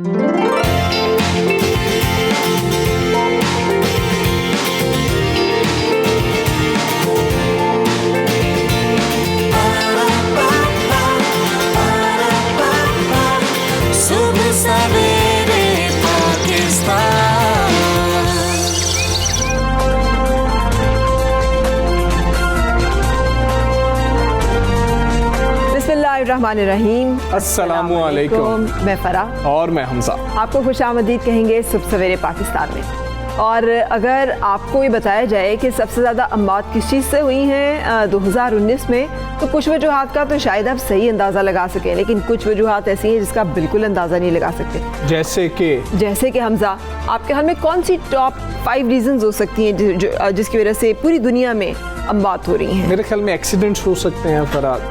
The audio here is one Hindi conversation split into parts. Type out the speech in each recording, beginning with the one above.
बिस्मिल्लाहिर्रहमानिर्रहीम। अस्सलामुअलैकुम। मैं फरा और मैं हमजा। आपको खुशामदीद कहेंगे सुबह सवेरे पाकिस्तान में। और अगर आपको ये बताया जाए कि सबसे ज़्यादा अमवात किस चीज़ से हुई हैं 2019 में, तो कुछ वजूहात का तो शायद आप सही अंदाज़ा लगा सकें, लेकिन कुछ वजूहात ऐसी हैं जिसका बिल्कुल अंदाज़ा नहीं लगा सकते। जैसे कि हमजा, आपके ख्याल में कौन सी टॉप 5 रीजंस हो सकती हैं जिसकी वजह से पूरी दुनिया में अमवात हो रही हैं? मेरे ख्याल में एक्सीडेंट्स हो सकते हैं फराद,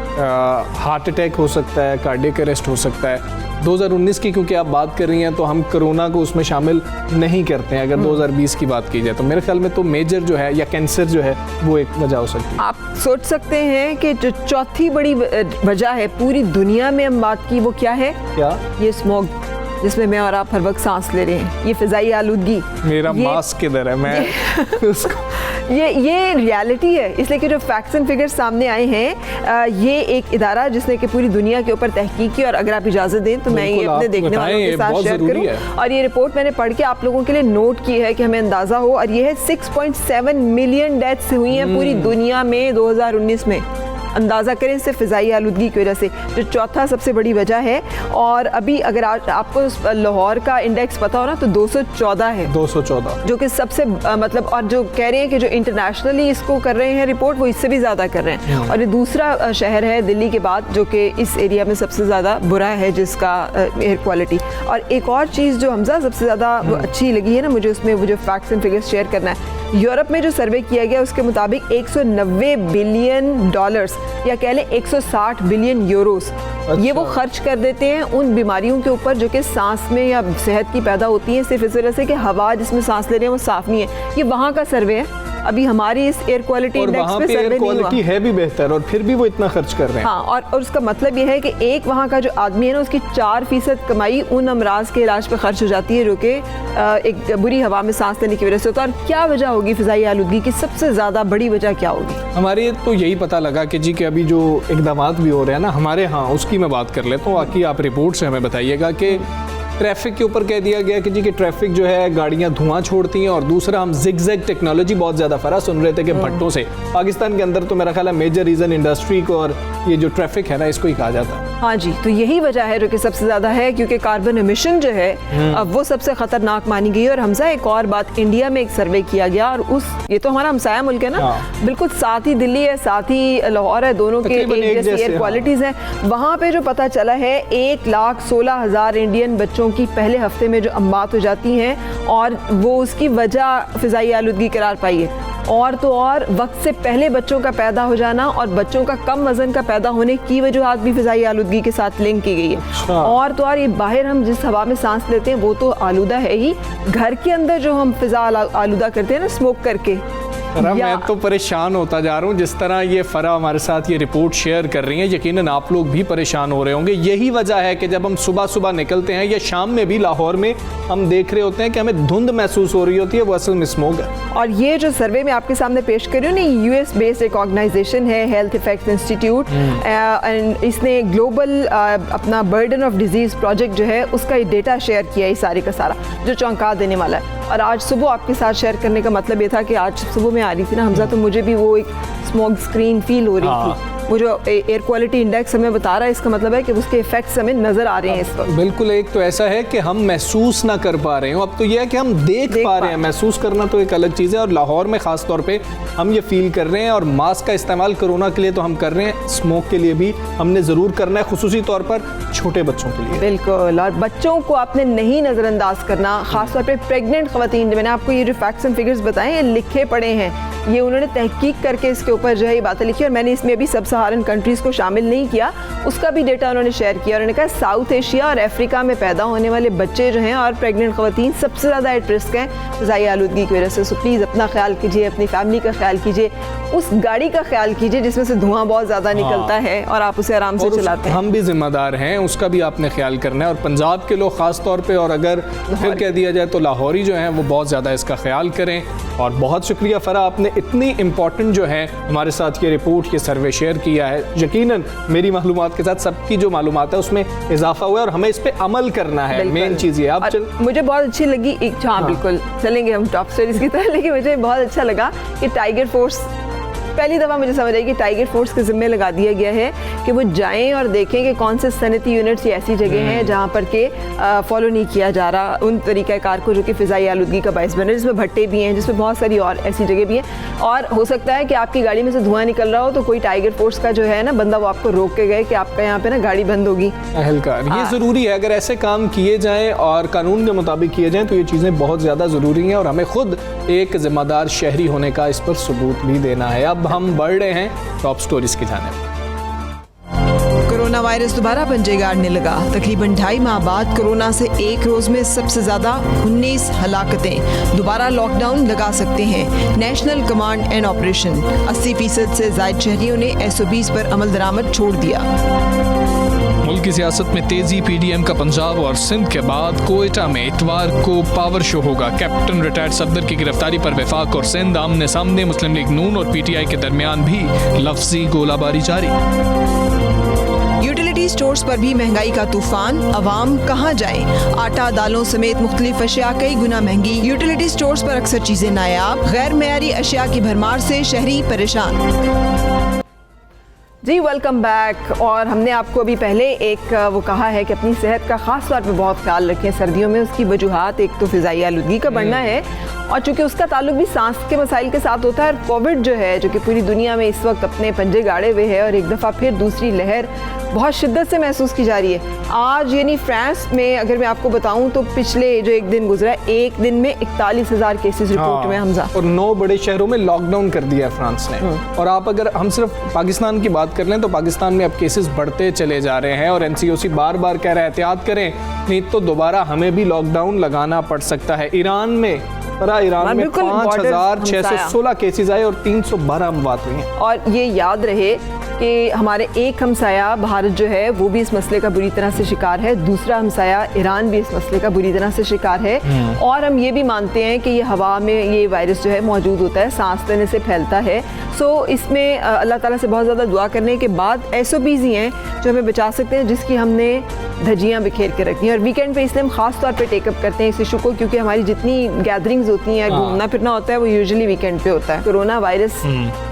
हार्ट अटैक हो सकता है, कार्डियक अरेस्ट हो सकता है। 2019 की क्योंकि आप बात कर रही हैं तो हम कोरोना को उसमें शामिल नहीं करते हैं। अगर 2020 की बात की जाए तो मेरे ख्याल में तो मेजर जो है या कैंसर जो है वो एक वजह हो सकती है। आप सोच सकते हैं कि जो चौथी बड़ी वजह है पूरी दुनिया में अमवात की, वो क्या है? क्या? ये स्मोक, जिसमें मैं और आप हर वक्त सांस ले रहे हैं। ये फिजाई आलूदगी। मेरा मास्क किधर है? मैं उसको ये रियलिटी है। इसलिए कि जो फैक्ट्स एंड फिगर्स सामने आए हैं, ये एक इदारा जिसने कि पूरी दुनिया के ऊपर तहकीक की, और अगर आप इजाज़त दें तो मैं ये अपने देखने वालों के साथ शेयर करूं। और ये रिपोर्ट मैंने पढ़ के आप लोगों के लिए नोट की है कि हमें अंदाज़ा हो। और ये है 6.7 मिलियन डेथ्स हुई हैं पूरी दुनिया में 2019 में। अंदाज़ा करें सिर्फ फ़िज़ाई आलूदगी की वजह से, जो चौथा सबसे बड़ी वजह है। और अभी अगर आपको लाहौर का इंडेक्स पता हो ना, तो 214 है। 214 जो कि सबसे मतलब, और जो कह रहे हैं कि जो इंटरनेशनली इसको कर रहे हैं रिपोर्ट, वो इससे भी ज़्यादा कर रहे हैं। और ये दूसरा शहर है दिल्ली के बाद जो कि इस एरिया में सबसे ज़्यादा बुरा है जिसका एयर क्वालिटी। और एक और चीज़ जो हमजा सबसे ज़्यादा अच्छी लगी है ना मुझे, उसमें वो जो फैक्ट्स एंड फिगर्स शेयर करना है। यूरोप में जो सर्वे किया गया उसके मुताबिक 190 बिलियन डॉलर्स या कह लें 160 बिलियन यूरोस, ये वो खर्च कर देते हैं उन बीमारियों के ऊपर जो कि सांस में या सेहत की पैदा होती हैं, सिर्फ इस वजह से कि हवा जिसमें सांस ले रहे हैं वो साफ़ नहीं है। ये वहाँ का सर्वे है। अभी हमारी इस एयर क्वालिटी इंडेक्स पे सर्वे नहीं हुआ है भी बेहतर, और फिर भी वो इतना खर्च कर रहे हैं। हाँ, और उसका मतलब ये है कि एक वहाँ का जो आदमी है ना, उसकी 4% कमाई उन अमराज के इलाज पे खर्च हो जाती है जो कि एक बुरी हवा में सांस लेने की वजह से होता है। और क्या वजह होगी फिजाई आलूदगी की? सबसे ज़्यादा बड़ी वजह क्या होगी? हमारे तो यही पता लगा कि जी कि अभी जो इक़दामात भी हो रहे हैं ना हमारे यहाँ, उसकी मैं बात कर लेता हूँ। बाकी आप रिपोर्ट से हमें बताइएगा कि ट्रैफिक के ऊपर कह दिया गया कि जी कि ट्रैफिक जो है गाड़ियां धुआं छोड़ती हैं, और दूसरा हम जिगजैग टेक्नोलॉजी बहुत ज़्यादा फरा सुन रहे थे कि भट्टों से पाकिस्तान के अंदर तो मेरा ख्याल है मेजर रीज़न इंडस्ट्री को और ये जो ट्रैफिक है ना इसको ही कहा जाता है। हाँ जी, तो यही वजह है जो कि सबसे ज़्यादा है, क्योंकि कार्बन एमिशन जो है अब वो सबसे ख़तरनाक मानी गई। और हमजा एक और बात, इंडिया में एक सर्वे किया गया, और ये तो हमारा हमसाया मुल्क है ना, बिल्कुल साथ ही दिल्ली है, साथ ही लाहौर है, दोनों के एक जैसी एयर क्वालिटीज़ हैं। वहाँ पे जो पता चला है 1,16,000 इंडियन बच्चों की पहले हफ्ते में जो अमवात हो जाती हैं, और वो उसकी वजह फ़िज़ाई आलूदगी करार पाई है। और तो और वक्त से पहले बच्चों का पैदा हो जाना और बच्चों का कम वजन का पैदा होने की वजूहात भी फ़िज़ाई आलूदगी के साथ लिंक की गई है। और तो और ये बाहर हम जिस हवा में सांस लेते हैं वो तो आलूदा है ही, घर के अंदर जो हम फ़िज़ा आलूदा करते हैं ना स्मोक करके, मैं तो परेशान होता जा रहा हूँ। जिस तरह ये फरा हमारे साथ ये रिपोर्ट शेयर कर रही हैं, यकीनन आप लोग भी परेशान हो रहे होंगे। यही वजह है कि जब हम सुबह सुबह निकलते हैं या शाम में भी लाहौर में हम देख रहे होते हैं कि हमें धुंध महसूस हो रही होती है, वो असल में स्मोक है। और ये जो सर्वे में आपके सामने पेश कर रही हूँ ना, US बेस्ड एक ऑर्गेनाइजेशन है, हेल्थ इफेक्ट्स इंस्टीट्यूट, इसने ग्लोबल अपना बर्डन ऑफ डिजीज़ प्रोजेक्ट जो है उसका ये डेटा शेयर किया है, सारे का सारा जो चौंका देने वाला है। और आज सुबह आपके साथ शेयर करने का मतलब ये था कि आज सुबह मैं आ रही थी ना हमजा, तो मुझे भी वो एक स्मोक स्क्रीन फील हो रही थी। वो जो एयर क्वालिटी इंडेक्स हमें बता रहा है, इसका मतलब है कि उसके इफेक्ट्स हमें नजर आ रहे हैं इस वक्त। बिल्कुल, एक तो ऐसा है कि हम महसूस ना कर पा रहे हो, अब तो यह है कि हम देख पा रहे हैं। महसूस करना तो एक अलग चीज़ है, और लाहौर में ख़ास तौर पे हम ये फील कर रहे हैं। और मास्क का इस्तेमाल कोरोना के लिए तो हम कर रहे हैं, स्मोक के लिए भी हमने ज़रूर करना है, खुसूसी तौर पर छोटे बच्चों के लिए। बिल्कुल, और बच्चों को आपने नहीं नज़रअंदाज करना, ख़ास तौर पर प्रेगनेंट ख़वातीन। मैंने आपको ये जो फैक्ट्स एंड फिगर्स बताए हैं लिखे पड़े हैं ये उन्होंने तहकीक करके इसके ऊपर जो है ये बातें लिखी, और मैंने इसमें अभी सब सहारन कंट्रीज़ को शामिल नहीं किया, उसका भी डेटा उन्होंने शेयर किया। उन्होंने कहा साउथ एशिया और अफ्रीका में पैदा होने वाले बच्चे जो हैं और प्रेग्नेंट ख़वातीन सबसे ज़्यादा एट रिस्क हैं फ़िज़ाई आलूदगी की वजह से। सो प्लीज़ अपना ख्याल कीजिए, अपनी फैमिली का ख्याल कीजिए, उस गाड़ी का ख्याल कीजिए जिसमें से धुआं बहुत ज़्यादा निकलता है और आप उसे आराम से चलाते हैं। हम भी जिम्मेदार हैं, उसका भी आपने ख्याल करना है। और पंजाब के लोग ख़ास तौर पे, और अगर फिर कह दिया जाए तो लाहौरी जो हैं वो बहुत ज़्यादा इसका ख्याल करें। और बहुत शुक्रिया फ़रा, आपने इतनी इम्पॉर्टेंट जो है हमारे साथ ये रिपोर्ट, ये सर्वे शेयर किया है। यकीनन मेरी मालूमात के साथ सबकी जो मालूमात है उसमें इजाफा हुआ है और हमें इस पर अमल करना है, मेन चीज़ ये। आप मुझे बहुत अच्छी लगी एक, हाँ बिल्कुल चलेंगे हम टॉप स्टोरीज की तरह, लेकिन मुझे बहुत अच्छा लगा कि टाइगर फोर्स पहली दफ़ा मुझे समझ आई कि टाइगर फोर्स के ज़िम्मे लगा दिया गया है कि वो जाएं और देखें कि कौन से सनती यूनिट्स या ऐसी जगह हैं जहाँ पर के फॉलो नहीं किया जा रहा उन तरीक़ाकार को जो कि फ़िज़ाई आलूदगी का बायस बन रहा है, जिसमें भट्टे भी हैं, जिसमें बहुत सारी और ऐसी जगह भी हैं। और हो सकता है कि आपकी गाड़ी में से धुआं निकल रहा हो तो कोई टाइगर फोर्स का जो है ना बंदा वो आपको रोक के गए कि आपका यहाँ पे ना गाड़ी बंद होगी। एहलकार, ये ज़रूरी है, अगर ऐसे काम किए जाएँ और कानून के मुताबिक किए जाएँ तो ये चीज़ें बहुत ज़्यादा ज़रूरी हैं और हमें खुद एक ज़िम्मेदार शहरी होने का इस पर सबूत भी देना है। अब हम बढ़ रहे हैं टॉप स्टोरीज की जानिब। कोरोना वायरस दोबारा पंजे गाड़ने लगा। तकरीबन 2.5 माह बाद कोरोना से एक रोज में सबसे ज्यादा 19 हलाकतें। दोबारा लॉकडाउन लगा सकते हैं नेशनल कमांड एंड ऑपरेशन। 80% से ज्यादा शहरियों ने SOPs पर अमल दरामद छोड़ दिया। मुल्क की सियासत में तेजी। PDM का पंजाब और सिंध के बाद कोयटा में इतवार को पावर शो होगा। कैप्टन रिटायर्ड सफदर की गिरफ्तारी पर वफाक और सिंध आमने सामने। मुस्लिम लीग नून और PTI के दरमियान भी लफ्जी गोलाबारी जारी। यूटिलिटी स्टोर्स पर भी महंगाई का तूफान। अवाम कहाँ जाए? आटा, दालों समेत मुख्तलिफ अशिया कई गुना महंगी। यूटिलिटी स्टोर्स पर अक्सर चीजें नायाब। गैर मेयारी अशिया की भरमार से शहरी परेशान। जी वेलकम बैक। और हमने आपको अभी पहले एक वो कहा है कि अपनी सेहत का ख़ास तौर पे बहुत ख्याल रखें सर्दियों में। उसकी वजूहात एक तो फ़िज़ाई आलूदगी का बढ़ना है और चूँकि उसका ताल्लुक भी सांस के मसाइल के साथ होता है। और कोविड जो है जो कि पूरी दुनिया में इस वक्त अपने पंजे गाड़े हुए है और एक दफ़ा फिर दूसरी लहर बहुत शिद्दत से महसूस की जा रही है। आज यानी फ्रांस में अगर मैं आपको बताऊं तो पिछले जो एक दिन गुजरा है, एक दिन में 41,000 केसेस रिपोर्ट हुए हमजा। और 9 बड़े शहरों में लॉकडाउन कर दिया है फ्रांस ने। और आप अगर हम सिर्फ पाकिस्तान की बात कर लें तो पाकिस्तान में अब केसेस बढ़ते चले जा रहे हैं और NCOC बार बार कह रहा है एहतियात करें, नहीं तो दोबारा हमें भी लॉकडाउन लगाना पड़ सकता है। ईरान में 5,616 केसेस आए और 312 अमवात हुई हैं। और ये याद रहे कि हमारे एक हमसाया भारत जो है वो भी इस मसले का बुरी तरह से शिकार है, दूसरा हमसाया ईरान भी इस मसले का बुरी तरह से शिकार है। और हम ये भी मानते हैं कि ये हवा में ये वायरस जो है मौजूद होता है, सांस लेने से फैलता है। सो इसमें अल्लाह ताला से बहुत ज़्यादा दुआ करने के बाद SOPs ही हैं जो हमें बचा सकते हैं, जिसकी हमने धज्जियाँ बिखेर के रखी हैं। और वीकेंड पे इसलिए हम खास तौर पे टेकअप करते हैं इस इशू को, क्योंकि हमारी जितनी गैदरिंग्स होती हैं, घूमना फिरना होता है, वो यूजुअली वीकेंड पे होता है। कोरोना वायरस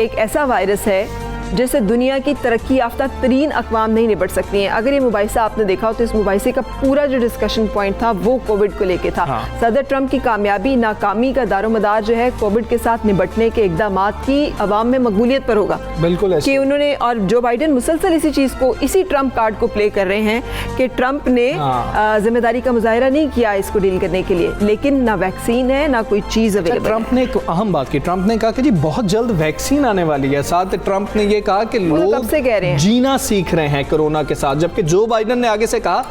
एक ऐसा वायरस है जिससे दुनिया की तरक्की याफ्ता तरीन अक़वाम नहीं निपट सकती हैं। अगर ये मुबाहिसा आपने देखा हो तो इस मुबाहिसे का पूरा जो डिस्कशन पॉइंट था वो कोविड को लेके था। सदर ट्रंप की कामयाबी नाकामी का दारोमदार जो है कोविड के साथ निपटने के इक़दामात की अवाम में मकबूलियत पर होगा। बिल्कुल ऐसे। कि उन्होंने और जो बाइडेन मुसलसल इसी चीज़ को, इसी ट्रंप कार्ड को प्ले कर रहे हैं कि ट्रंप ने जिम्मेदारी का मुजाहिरा नहीं किया इसको डील करने के लिए, लेकिन ना वैक्सीन है ना कोई चीज़ अवेलेबल। ट्रंप ने एक अहम बात की, ट्रंप ने कहा कि जी बहुत जल्द वैक्सीन आने वाली है। साथ ट्रंप ने ये कहा कि लोग कब से कह रहे हैं जीना सीख रहे हैं कोरोना के साथ, जबकि जो बाइडेन ने आगे से कहा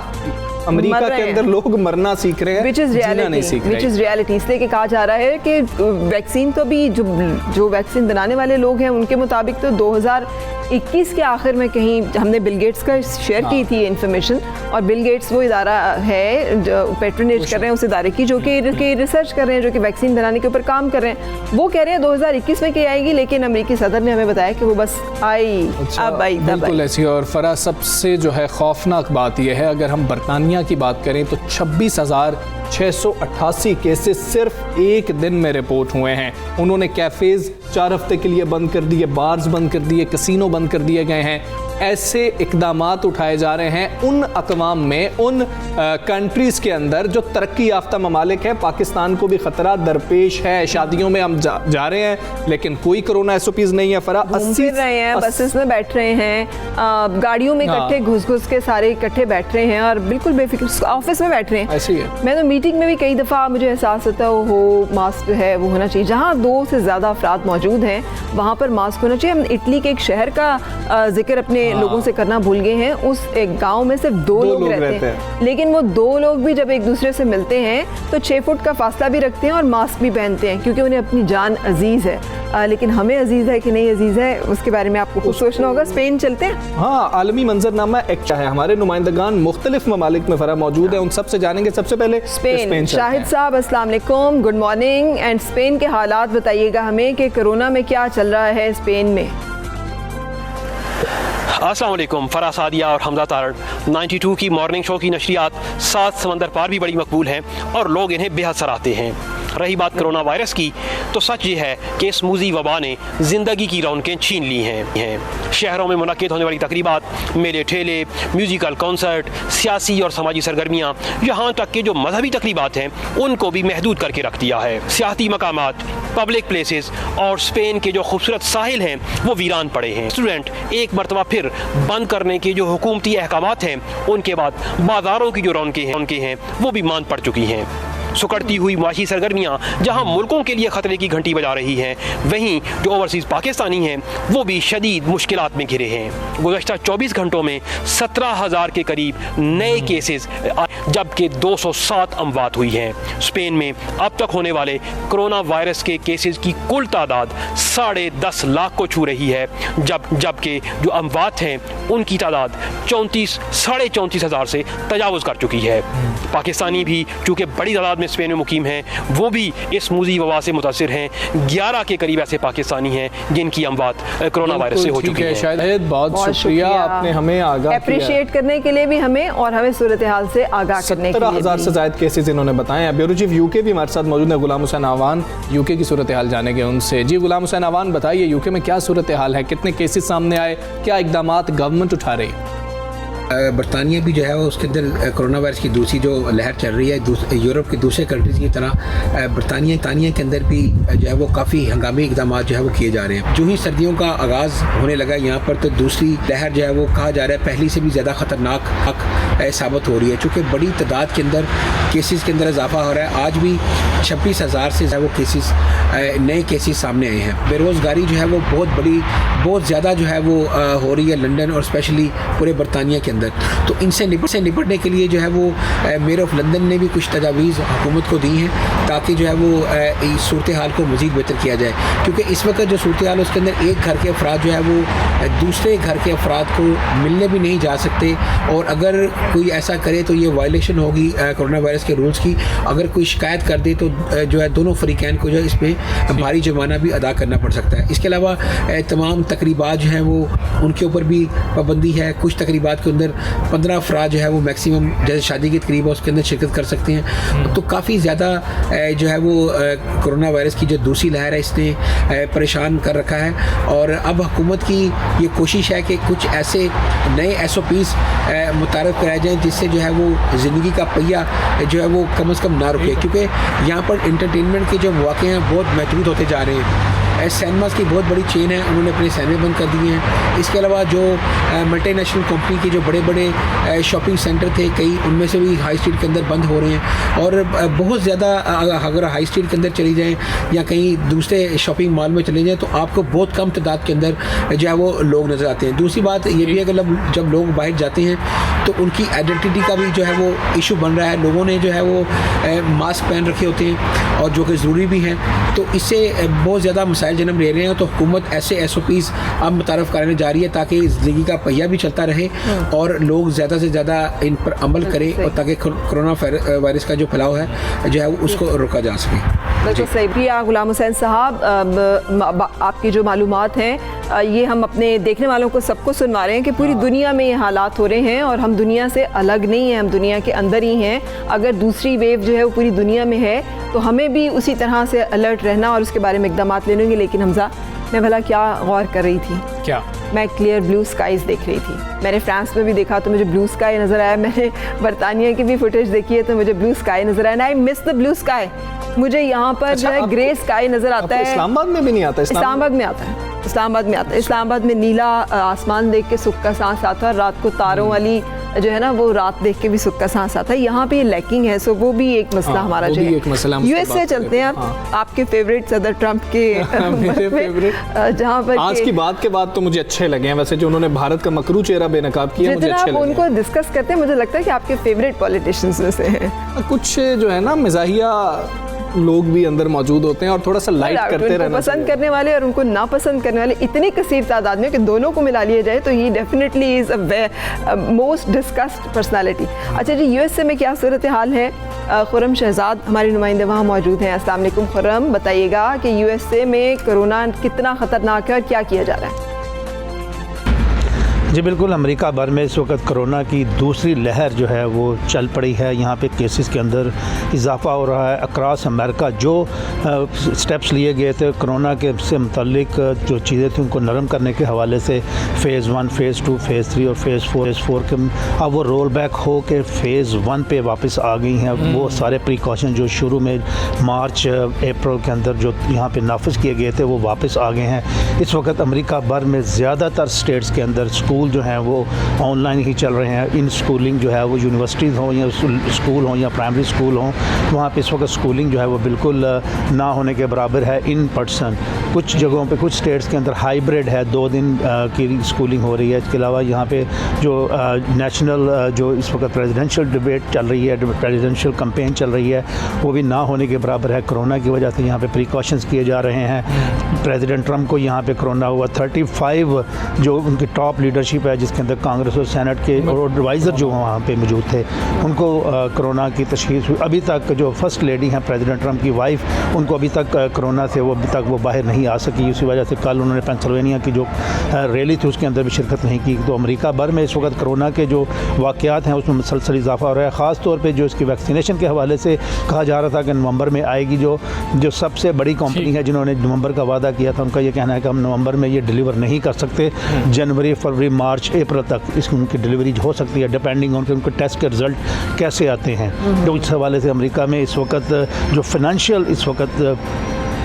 अमेरिका के अंदर लोग मरना सीख रहे हैं, जीना नहीं सीख रहे। Which is reality. इसलिए कि कहा जा रहा है कि वैक्सीन तो भी जो वैक्सीन बनाने वाले लोग हैं उनके मुताबिक तो 2021 के आखिर में कहीं हमने बिल गेट्स का शेयर की थी इन्फॉर्मेशन, और बिल गेट्स वो इदारा है जो पेट्रोनेज कर रहे हैं उस इदारे की जो कि रिसर्च कर रहे हैं, जो कि वैक्सीन बनाने के ऊपर काम कर रहे हैं। वो कह रहे हैं 2021 में क्या आएगी, लेकिन अमेरिकी सदर ने हमें बताया कि वो बस आई अब आई तब बिल्कुल ऐसी। और फरा सबसे जो है खौफनाक बात यह है, अगर हम बरतानिया की बात करें तो 26,688 केसेस सिर्फ एक दिन में रिपोर्ट हुए हैं। उन्होंने कैफेज 4 हफ्ते के लिए बंद कर दिए, बार्स बंद कर दिए, कैसीनो बंद कर दिए गए हैं। ऐसे इकदामात उठाए जा रहे हैं उन अक़वाम में, उन कंट्रीज़ के अंदर जो तरक्की याफ्ता ममालिक है। पाकिस्तान को भी ख़तरा दरपेश है। शादियों में हम जा रहे हैं लेकिन कोई कोरोना SOPs नहीं है। फरा घूम फिर रहे हैं, बसेस में बैठ रहे हैं, गाड़ियों में इकट्ठे घुस के सारे इकट्ठे बैठ रहे हैं और बिल्कुल बेफिक्र ऑफिस में बैठ रहे हैं। ऐसे ही है। मैं तो मीटिंग में भी कई दफ़ा मुझे एहसास होता है वो मास्क जो है वो होना चाहिए। जहाँ 2 से ज़्यादा अफराद मौजूद हैं वहाँ पर मास्क होना चाहिए। हम इटली के एक शहर का जिक्र अपने लोगों से करना भूल गए हैं। उस एक गाँव में सिर्फ 2 लोग रहते हैं, लेकिन वो 2 लोग भी जब एक दूसरे से मिलते हैं तो 6 फुट का फासला भी रखते हैं और मास्क भी पहनते हैं क्योंकि उन्हें अपनी जान अजीज़ है। लेकिन हमें अजीज़ है कि नहीं अजीज़ है उसके बारे में आपको कुछ सोचना होगा। स्पेन चलते हैं। हाँ, आलमी मंजरनामा एक है। हमारे नुमाइंदगान मुख्तलिफ ममालिक में फरा मौजूद है, उन सबसे जानेंगे। सबसे पहले स्पेन। शाहिद साहब अस्सलाम वालेकुम, गुड मॉर्निंग। एंड स्पेन के हालात बताइएगा हमें कि कोरोना में क्या चल रहा है स्पेन में। अस्सलाम वालेकुम। फरा सादिया और हमजा तारड़ 92 की मॉर्निंग शो की नशरियात 7 समंदर पार भी बड़ी मकबूल हैं और लोग इन्हें बेहद सराहते हैं। रही बात कोरोना वायरस की तो सच ये है कि इस मूजी वबा ने ज़िंदगी की रौनकें छीन ली हैं। शहरों में मुनक्किद होने वाली तकरीबात, मेले ठेले, म्यूज़िकल कॉन्सर्ट, सियासी और समाजी सरगर्मियाँ, यहाँ तक कि जो मजहबी तकरीबात हैं उनको भी महदूद करके रख दिया है। सियाती मकामात, पब्लिक प्लेसेस और स्पेन के जो खूबसूरत साहिल हैं वो वीरान पड़े हैं। स्टूडेंट एक मरतबा फिर बंद करने के जो हुकूमती अहकामात हैं उनके बाद बाज़ारों की जो रौनकें हैं वो भी मान पड़ चुकी हैं। सुकड़ती हुई माशी सरगर्मियाँ जहाँ मुल्कों के लिए ख़तरे की घंटी बजा रही हैं, वहीं जो ओवरसीज़ पाकिस्तानी हैं वो भी शदीद मुश्किलात में घिरे हैं। गुज़श्ता 24 घंटों में 17,000 के करीब नए केसेस जबकि 207 अमवात हुई हैं। स्पेन में अब तक होने वाले कोरोना वायरस के केसेस की कुल तादाद 10.5 लाख को छू रही है, जबकि जो अमवात हैं उनकी तादाद 34,000 से तजावुज़ कर चुकी है। पाकिस्तानी भी चूँकि बड़ी तादाद में स्पेन में मुकीम हैं वो भी इस मूजी वबा से मुतासिर हैं। 11 के करीब ऐसे पाकिस्तानी हैं जिनकी अमवात कोरोना वायरस से हो चुकी है। शायद बहुत शुक्रिया, आपने हमें आगाह अप्रिशिएट करने के लिए भी हमें और हमें सूरत हाल से आगाह करने के लिए। 17,000 से ज़ायद केसेस इन्होंने बताए हैं। ब्यूरो चीफ यूके भी हमारे साथ मौजूद है, गुलाम हुसैन आवान। यूके की सूरत हाल जानेंगे उनसे। जी गुलाम हुसैन आवान, बताइए यूके में क्या सूरत हाल है, कितने केसेस सामने आए, क्या इकदामात गवर्नमेंट उठा रही है? बरतानिया भी जो है उसके अंदर कोरोना वायरस की दूसरी जो लहर चल रही है, यूरोप के दूसरे कंट्रीज़ की तरह बरतानिया के अंदर भी जो है वो काफ़ी हंगामी इकदाम जो है वो किए जा रहे हैं। जो ही सर्दियों का आगाज़ होने लगा यहाँ पर तो दूसरी लहर जो है वो कहा जा रहा है पहली से भी ज़्यादा ख़तरनाक साबित हो रही है, चूँकि बड़ी तादाद के अंदर केसेस के अंदर इजाफा हो रहा है। आज भी 26,000 से वो केसेस नए केसेस सामने आए हैं। बेरोज़गारी जो है वो बहुत ज़्यादा जो है वो हो रही है लंदन और स्पेशली पूरे बरतानिया के अंदर। तो इनसे निपटने के लिए जो है वो मेयर ऑफ लंदन ने भी कुछ तजावीज़ हुकूमत को दी हैं ताकि जो है वो इस सूरत हाल को मज़ीद बेहतर किया जाए, क्योंकि इस वक्त जो सूरत हाल उसके अंदर एक घर के अफराद जो है वो दूसरे घर के अफराद को मिलने भी नहीं जा सकते और अगर कोई ऐसा करे तो ये वायलेशन होगी कोरोना वायरस के रूल्स की। अगर कोई शिकायत कर दे तो जो है दोनों फ़रीक़ैन को जो है इसमें भारी जुर्माना भी अदा करना पड़ सकता है। इसके अलावा तमाम तकरीबात जो हैं वो उनके ऊपर भी पाबंदी है। कुछ तकरीबात के अंदर 15 अफराद जो है वो मैक्सिमम, जैसे शादी की तकरीब है उसके अंदर शिरकत कर सकते हैं। तो काफ़ी ज़्यादा जो है वो कोरोना वायरस की जो दूसरी लहर है इसने परेशान कर रखा है और अब हुकूमत की ये कोशिश है कि कुछ ऐसे नए SOPs मुतारफ़ कराए जाएँ जिससे जो है वो ज़िंदगी का पहिया जो है वो कम से कम ना रुके, क्योंकि यहाँ पर इंटरटेनमेंट के जो मौके हैं बहुत महदूद होते जा रहे हैं। सिनेमास की बहुत बड़ी चेन है, उन्होंने अपने सिनेमा बंद कर दिए हैं। इसके अलावा जो मल्टीनेशनल कंपनी के जो बड़े बड़े शॉपिंग सेंटर थे कई, उनमें से भी हाई स्ट्रीट के अंदर बंद हो रहे हैं और बहुत ज़्यादा अगर हाई स्ट्रीट के अंदर चली जाएँ या कहीं दूसरे शॉपिंग मॉल में चले जाएँ तो आपको बहुत कम तादाद के अंदर जो है वो लोग नज़र आते हैं। दूसरी बात ये भी है कि जब लोग बाहर जाते हैं तो उनकी आइडेंटिटी का भी जो है वो इशू बन रहा है। लोगों ने जो है वो मास्क पहन रखे होते हैं और जो कि ज़रूरी भी हैं, तो इससे बहुत ज़्यादा मसाइल जन्म ले रहे हैं। तो हुकूमत ऐसे SOPs अब मुतारफ़ कराने जा रही है ताकि ज़िंदगी का पहिया भी चलता रहे और लोग ज़्यादा से ज़्यादा इन पर अमल करें और ताकि कोरोना वायरस का जो फैलाव है जो है उसको रोका जा सके। बिल्कुल सही। प्रिया गुलाम हुसैन साहब, आपकी जो मालूमात हैं ये हम अपने देखने वालों को सबको सुनवा रहे हैं कि पूरी दुनिया में ये हालात हो रहे हैं और हम दुनिया से अलग नहीं हैं, हम दुनिया के अंदर ही हैं। अगर दूसरी वेव जो है वो पूरी दुनिया में है तो हमें भी उसी तरह से अलर्ट रहना और उसके बारे में इक़दाम लेने होंगे। लेकिन हमजा मैं भला क्या गौर कर रही थी, क्या? मैं क्लियर ब्लू स्काईज देख रही थी। मैंने फ्रांस में भी देखा तो मुझे ब्लू स्काई नज़र आया, मैंने बरतानिया की भी फुटेज देखी है तो मुझे ब्लू स्काई नज़र आया। I miss the blue sky. मुझे यहाँ पर जो है ग्रे स्काई नज़र आता है। इस्लामाबाद में भी नहीं आता? इस्लामाबाद में आता है, इस्लामाबाद में आता है। इस्लामाबाद में नीला आसमान देख के सुख का सांस आता है, रात को तारों वाली जो है ना वो रात देख के भी सुख का सांस आता है। यहाँ पे लैकिंग है, सो वो भी एक मसला हमारा जो है। यूएस से चलते हैं आपके फेवरेट सदर ट्रंप के मेरे फेवरेट जहाँ पर आज की बात के बाद तो मुझे अच्छे लगे हैं वैसे, जो उन्होंने भारत का मकरू चेहरा बेनकाब किया, मुझे अच्छे लगे। उनको डिस्कस करते हैं, मुझे लगता है कि आपके फेवरेट पॉलिटिशियंस में से हैं। कुछ जो है ना मिजाहिया लोग भी अंदर मौजूद होते हैं और थोड़ा सा लाइट करते रहना। पसंद करने वाले और उनको ना पसंद करने वाले इतनी कसीर तादाद में कि दोनों को मिला लिया जाए तो ही definitely is a most discussed personality. अच्छा जी, यूएसए में क्या सूरत हाल है? खुरम शहजाद हमारी नुमाइंदे वहाँ मौजूद हैं। अस्सलाम वालेकुम खुरम, बताइएगा कि यूएसए में कोरोना कितना ख़तरनाक है और क्या किया जा रहा है? जी बिल्कुल, अमेरिका भर में इस वक्त कोरोना की दूसरी लहर जो है वो चल पड़ी है। यहाँ पे केसेस के अंदर इजाफा हो रहा है। अक्रॉस अमेरिका जो स्टेप्स लिए गए थे कोरोना के से मुतल्लिक जो चीज़ें थी उनको नरम करने के हवाले से फ़ेज़ 1, फ़ेज़ 2, फ़ेज़ 3 और फ़ेज़ 4 के अब वो रोल बैक हो के फ़ेज़ 1 पे वापस आ गई हैं। वो सारे प्रिकॉशन जो शुरू में मार्च अप्रैल के अंदर जो यहाँ पे नाफिज किए गए थे वो वापस आ गए हैं। इस वक्त अमेरिका भर में ज़्यादातर स्टेट्स के अंदर स्कूल जो हैं वो ऑनलाइन ही चल रहे हैं। इन स्कूलिंग जो है वो यूनिवर्सिटीज़ हों या स्कूल हों या प्राइमरी स्कूल हों, वहाँ पे इस वक्त स्कूलिंग जो है वो बिल्कुल ना होने के बराबर है इन पर्सन। कुछ जगहों पे कुछ स्टेट्स के अंदर हाइब्रिड है, 2 दिन की स्कूलिंग हो रही है। इसके अलावा यहाँ पे जो नेशनल जो इस वक्त प्रेसिडेंशियल डिबेट चल रही है, प्रेसिडेंशियल कैंपेन चल रही है, वो भी ना होने के बराबर है। कोरोना की वजह से यहाँ पे प्रिकॉशंस किए जा रहे हैं। प्रेसिडेंट ट्रंप को यहाँ पे कोरोना हुआ। 35 जो उनकी टॉप लीडरशिप है जिसके अंदर कांग्रेस और सेनेट के और एडवाइज़र जो वहाँ पे मौजूद थे उनको कोरोना की तशख़ीस हुई। अभी तक जो फर्स्ट लेडी हैं प्रेसिडेंट ट्रंप की वाइफ, उनको अभी तक कोरोना से अभी तक वो बाहर नहीं आ सकी। इसी वजह से कल उन्होंने पेंसिल्वेनिया की जो रैली थी उसके अंदर भी शिरकत नहीं की। तो अमेरिका भर में इस वक्त कोरोना के जो वाक़यात हैं उसमें मुसलसल इजाफा हो रहा है। ख़ास तौर पर जो इसकी वैक्सीनेशन के हवाले से कहा जा रहा था कि नवंबर में आएगी। जो सबसे बड़ी कंपनी है जिन्होंने नवंबर का वादा किया था, उनका ये कहना है कि हम नवंबर में ये डिलीवर नहीं कर सकते। जनवरी, फरवरी, मार्च, अप्रैल तक इसकी डिलीवरी हो सकती है, डिपेंडिंग ऑन उनके टेस्ट के रिज़ल्ट कैसे आते हैं। तो इस हवाले से अमेरिका में इस वक्त जो फाइनेंशियल इस वक्त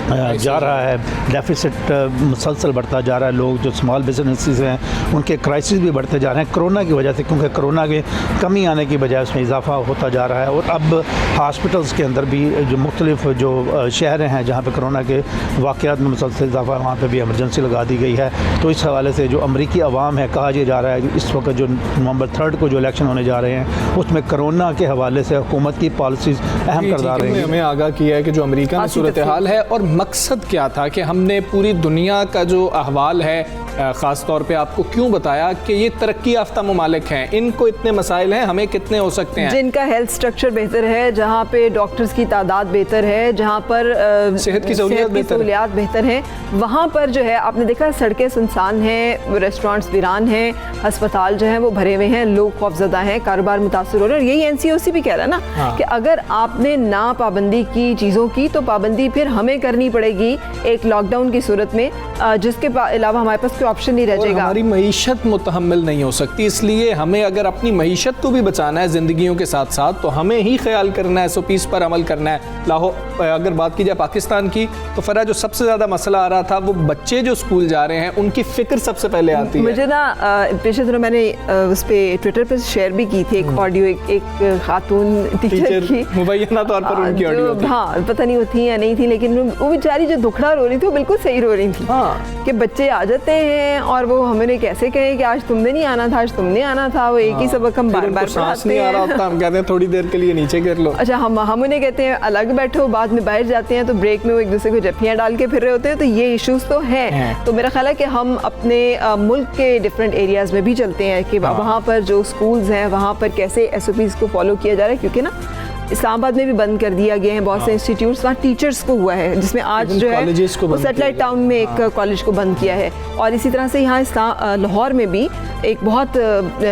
जा रहा है, डेफिसिट मुसलसल बढ़ता जा रहा है। लोग जो स्मॉल बिजनेसेस हैं उनके क्राइसिस भी बढ़ते जा रहे हैं कोरोना की वजह से, क्योंकि कोरोना के कमी आने की बजाय उसमें इजाफा होता जा रहा है। और अब हॉस्पिटल्स के अंदर भी जो मुख्तलिफ जो शहर हैं जहाँ पे कोरोना के वाक़यात में मुसलसल इजाफा, वहाँ पे भी एमरजेंसी लगा दी गई है। तो इस हवाले से जो अमरीकी अवाम है, कहा यह जा रहा है कि इस वक्त जो नवंबर 3 को जो इलेक्शन होने जा रहे हैं उसमें कोरोना के हवाले से हुकूमत की पॉलिसीज़ अहम किरदार रहेंगी। हमें आगाह किया है कि जो अमेरिका में सूरत हाल है और मकसद क्या था कि हमने पूरी दुनिया का जो अहवाल है ख़ास तौर पे आपको क्यों बताया कि ये तरक्की याफ्ता ममालिक हैं, इनको इतने मसाइल हैं, हमें कितने हो सकते हैं। जिनका हेल्थ स्ट्रक्चर बेहतर है, जहाँ पे डॉक्टर्स की तादाद बेहतर है, जहाँ पर सेहत की सहूलियात बेहतर है, वहाँ पर जो है आपने देखा सड़कें सुनसान हैं, रेस्टोरेंट्स वीरान हैं, अस्पताल जो है वो भरे हुए हैं, लोग खौफजदा हैं, कारोबार मुतासर हो रहे हैं। और यही NCOC भी कह रहा है ना कि अगर आपने ना पाबंदी की चीज़ों की तो पाबंदी फिर हमें करनी पड़ेगी एक लॉकडाउन की सूरत में, जिसके अलावा हमारे पास कोई ऑप्शन नहीं रह जाएगा। हमारी मईशत मुतहम्मिल नहीं हो सकती, इसलिए हमें अगर अपनी मईशत को भी बचाना है जिंदगियों के साथ साथ तो हमें ही ख्याल करना है, SOPs पर अमल करना है। लाहौर अगर बात की जाए पाकिस्तान की तो फरा जो सबसे ज़्यादा मसला आ रहा था वो बच्चे जो स्कूल जा रहे हैं उनकी फ़िक्र सबसे पहले आती है। मुझे ना पिछले दिनों मैंने उस पर ट्विटर पर शेयर भी की थी एक ऑडियो, एक खातून टीचर की मुबैना तौर पर उनकी ऑडियो थी। हाँ, पता नहीं वो थी या नहीं थी, लेकिन वो बेचारी जो दुखड़ा रो रही थी वो बिल्कुल सही रो रही थी। कि बच्चे आ जाते हैं और वो हमें कैसे कहें कि आज तुमने नहीं आना था, आज तुमने आना था, वो एक ही सबक हम बार बार पढ़ाते हैं। हम कहते हैं थोड़ी देर के लिए नीचे कर लो। अच्छा, हम उन्हें कहते हैं अलग बैठो, बाद में बाहर जाते हैं तो ब्रेक में वो एक दूसरे को जफ्फियाँ डाल के फिर रहे होते हैं। तो ये इश्यूज तो हैं। तो मेरा ख्याल है कि हम अपने मुल्क के डिफरेंट एरियाज़ में भी चलते हैं कि वहाँ पर जो स्कूल्स हैं वहाँ पर कैसे SOPs को फॉलो किया जा रहा है, क्योंकि ना इस्लामाबाद में भी बंद कर दिया गया है बहुत से इंस्टीट्यूट्स, वहाँ टीचर्स को हुआ है, जिसमें आज जो है colleges को वो बंद सेटेलाइट किया टाउन में एक कॉलेज को बंद किया है। और इसी तरह से यहाँ लाहौर में भी एक बहुत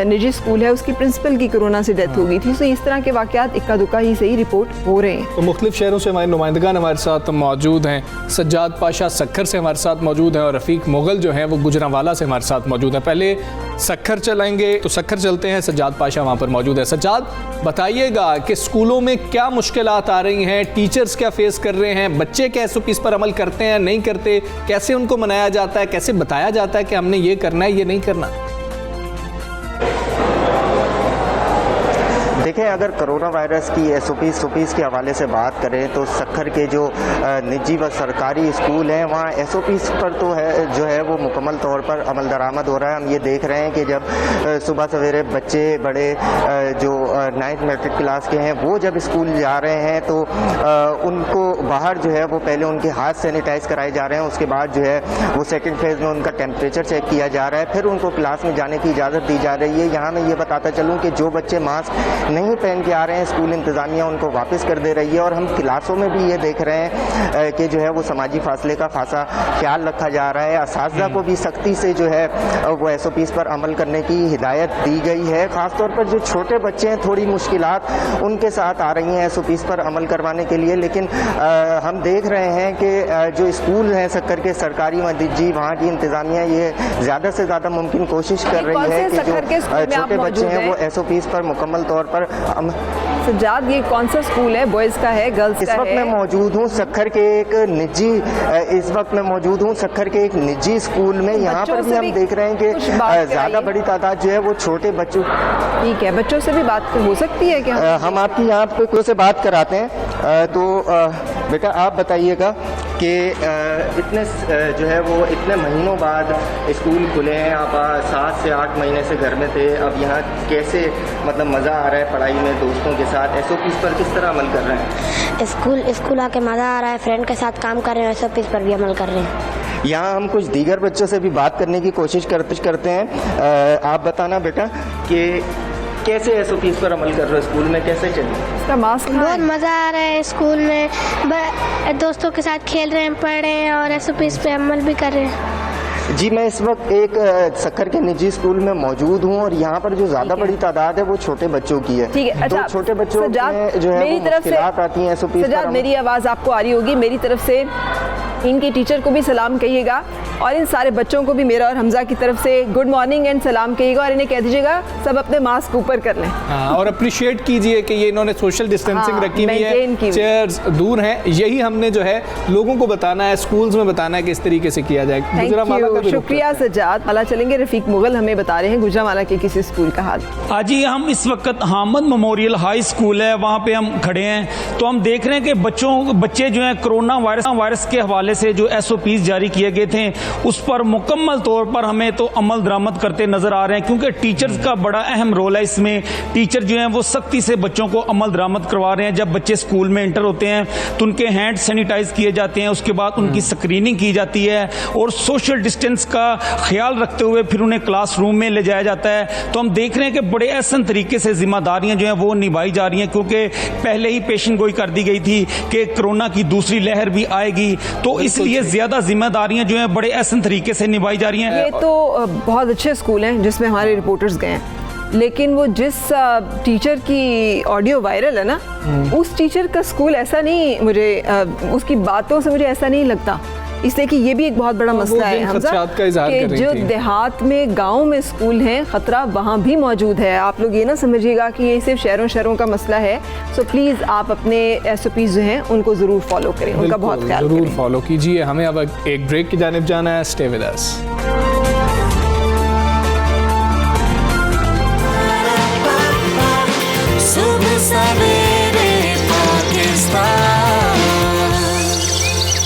निजी स्कूल है, उसकी प्रिंसिपल की कोरोना से डेथ हो गई थी। तो इस तरह के वाक़यात इक्का दुक्का ही सही रिपोर्ट हो रहे हैं। तो मुख्तलिफ शहरों से हमारे नुमाइंदगान हमारे साथ मौजूद हैं। सज्जाद पाशा सक्खर से हमारे साथ मौजूद हैं और रफ़ीक मुगल जो हैं वो गुजरांवाला से हमारे साथ मौजूद हैं। पहले सक्खर चलाएंगे, तो सक्खर चलते हैं, सज्जाद पाशा वहाँ पर मौजूद है। सज्जाद, बताइएगा कि स्कूलों में क्या मुश्किलात आ रही हैं, टीचर्स क्या फेस कर रहे हैं, बच्चे क्या SOPs पर अमल करते हैं नहीं करते, कैसे उनको मनाया जाता है, कैसे बताया जाता है कि हमने ये करना है ये नहीं करना? देखें, अगर कोरोना वायरस की SOPs के हवाले से बात करें तो सक्खर के जो निजी व सरकारी स्कूल हैं वहाँ SOPs पर तो है जो है वो मुकम्मल तौर पर अमल दरामद हो रहा है। हम ये देख रहे हैं कि जब सुबह सवेरे बच्चे बड़े जो 9th मैट्रिक क्लास के हैं वो जब स्कूल जा रहे हैं तो उनको बाहर जो है वो पहले उनके हाथ सैनिटाइज कराए जा रहे हैं, उसके बाद जो है वो सेकेंड फेज़ में उनका टेम्परेचर चेक किया जा रहा है, फिर उनको क्लास में जाने की इजाज़त दी जा रही है। यहाँ मैं ये बताता चलूँ कि जो बच्चे मास्क नहीं पहन के आ रहे हैं स्कूल इंतज़ामिया उनको वापस कर दे रही है। और हम क्लासों में भी ये देख रहे हैं कि जो है वो समाजी फासले का खासा ख्याल रखा जा रहा है। असातिज़ा को भी सख्ती से जो है वो SOPs पर अमल करने की हिदायत दी गई है। ख़ासतौर पर जो छोटे बच्चे हैं थोड़ी मुश्किलात उनके साथ आ रही हैं SOPs पर अमल करवाने के लिए, लेकिन हम देख रहे हैं कि जो स्कूल हैं सक्खर के सरकारी व निजी वहाँ की इंतज़ामिया ये ज़्यादा से ज़्यादा मुमकिन कोशिश कर रही है कि जो छोटे बच्चे हैं वो SOPs पर मुकम्मल तौर पर सज्जाद, ये कौन सा स्कूल है, बॉयज़ का है, गर्ल्स का है? इस वक्त मैं मौजूद हूँ सक्खर के एक निजी स्कूल में। यहाँ पर भी हम देख रहे हैं कि ज़्यादा बड़ी तादाद जो है वो छोटे बच्चों। ठीक है, बच्चों से भी बात हो सकती है क्या? हम आपकी यहाँ पे कोई से बात कराते हैं। तो बेटा आप बताइएगा कि इतने जो है वो इतने महीनों बाद स्कूल खुले हैं, आप 7 से 8 महीने से घर में थे, अब यहाँ कैसे मतलब मज़ा आ रहा है पढ़ाई में दोस्तों के साथ, SOPs पर किस तरह अमल कर रहे हैं? स्कूल आके मज़ा आ रहा है, फ्रेंड के साथ काम कर रहे हैं, SOPs पर भी अमल कर रहे हैं। यहाँ हम कुछ दीगर बच्चों से भी बात करने की कोशिश करते हैं। आप बताना बेटा कि कैसे SOPs पर अमल कर रहे हो, स्कूल में कैसे चलिए? इसका मास्क बहुत मज़ा आ रहा है, स्कूल में दोस्तों के साथ खेल रहे हैं, पढ़ रहे हैं और SOPs पे अमल भी कर रहे हैं। जी, मैं इस वक्त एक सक्खर के निजी स्कूल में मौजूद हूँ और यहाँ पर जो ज़्यादा बड़ी तादाद है वो छोटे बच्चों की है। ठीक है, अच्छा, तो छोटे बच्चों में जो है मेरी वो तरफ से आती हैं SOPs पर। मेरी आवाज़ आपको आ रही होगी, मेरी तरफ से इनके टीचर को भी सलाम कहिएगा और इन सारे बच्चों को भी मेरा और हमजा की तरफ से गुड मॉर्निंग एंड सलाम कहिएगा और इन्हें कह दीजिएगा सब अपने मास्क ऊपर कर लें। हाँ, और अप्रिशिएट कीजिए कि ये इन्होंने सोशल डिस्टेंसिंग रखी हुई है, चेयर्स दूर हैं। यही हमने जो है लोगों को बताना है, स्कूल्स में बताना है कि इस तरीके से किया जाए। शुक्रिया सज्जाद। माला चलेंगे, रफीक मुगल हमें बता रहे हैं गुजरांवाला के किसी स्कूल का हाल। आज ही हम इस वक्त हामिद मेमोरियल हाई स्कूल है वहाँ पे हम खड़े हैं, तो हम देख रहे हैं कि बच्चे जो हैं कोरोना वायरस के हवाले से जो SOPs जारी किए गए थे उस पर मुकम्मल तौर पर हमें तो अमल दरामद करते नजर आ रहे हैं, क्योंकि टीचर्स का बड़ा अहम रोल है इसमें। टीचर जो हैं वो सख्ती से बच्चों को अमल दरामद करवा रहे हैं। जब बच्चे स्कूल में इंटर होते हैं तो उनके हैंड सैनिटाइज किए जाते हैं, उसके बाद उनकी स्क्रीनिंग की जाती है और सोशल डिस्टेंस का ख्याल रखते हुए फिर उन्हें क्लासरूम में ले जाया जाता है। तो हम देख रहे हैं कि बड़े आसान तरीके से जिम्मेदारियां जो हैं वो निभाई जा रही हैं, क्योंकि पहले ही पेशन गोई कर दी गई थी कि कोरोना की दूसरी लहर भी आएगी, तो इसलिए ज्यादा जिम्मेदारियां जो हैं बड़े आसान तरीके से निभाई जा रही हैं। ये तो बहुत अच्छे स्कूल हैं जिसमें हमारे रिपोर्टर्स गए हैं, लेकिन वो जिस टीचर की ऑडियो वायरल है ना, उस टीचर का स्कूल ऐसा नहीं, मुझे उसकी बातों से मुझे ऐसा नहीं लगता, इसलिए कि ये भी एक बहुत बड़ा मसला है हमजा कि जो देहात में गाँव में स्कूल हैं खतरा वहाँ भी मौजूद है। आप लोग ये ना समझिएगा कि ये सिर्फ शहरों का मसला है। सो प्लीज़ आप अपने SOPs जो हैं उनको ज़रूर फॉलो करें, उनका बहुत ख्याल ज़रूर फॉलो कीजिए। हमें अब एक ब्रेक की जानिब जाना है। Stay with us.